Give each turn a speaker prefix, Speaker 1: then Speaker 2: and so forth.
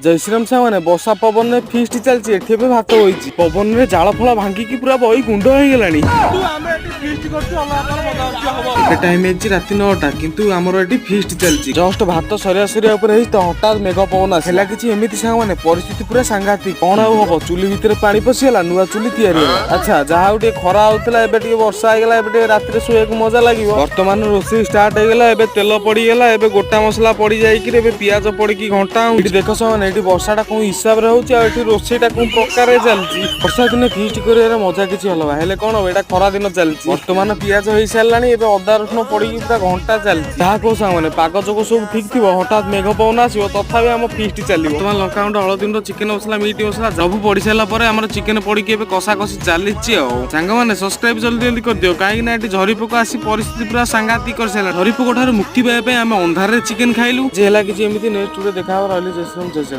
Speaker 1: जय श्रीराम सामने वर्षा पवन में फीस्ट चलती एठी भी भात होईची पवन में जाल फल भांगी पूरा बही गुंड हो गलानी टाइम राति 9टा किंतु आमर एठी फीस्ट चलती जस्ट भात सरिया सरिया ऊपर तो हठात मेघ पवन आसला किछि एमिति सामने परिस्थिति पूरा सांघातिक कौन आउ हबो चुली भितर पानी पसिगला नुआ चुली तैयारी होला अच्छा जहा उटे खरा होतला एबे टिके वर्षा आइगला एबे टिके राति रे सोए को मजा लागिवो वर्तमान रोसी स्टार्ट होइगला एबे तेल पड़ी गेला एबे गोटा मसला पड़ी जाई कि एबे पियाज पड़ी की घंटा इठी देखो सामने एठी वर्षाटा कोन हिसाब रे होउची आ एठी रोसेटा कोन प्रकार रे चलची वर्षा दिन फीस्ट करे मजा किछि हलवा हेले कोन एटा खरा दिन चलची वर्तमान पियाज होई सारलानी एबे अदा रसुन पड़ी की पूरा घंटा चलची ता को सामने पाग जको सब ठीक थिबो हठात मेघ पवन आसीबो तथापि हम फीस्ट चलिबो वर्तमान लंका गुंड हळदी गुंड चिकन मसला मीट मसला सब पड़ी सारला परे हमर चिकन पड़ी की एबे कसा कसी चालिची आ सांग माने सब्सक्राइब जल्दी जल्दी कर दियो काहे ना एठी झरी पोक आसी परिस्थिति पूरा सांगातिक कर सारला झरी पोक ठार मुक्ति पाए पे हम अंधार रे चिकन खाइलु जे हला कि एमिति नेक्स्ट वीडियो देखा रहली जय श्री राम जय श्री राम।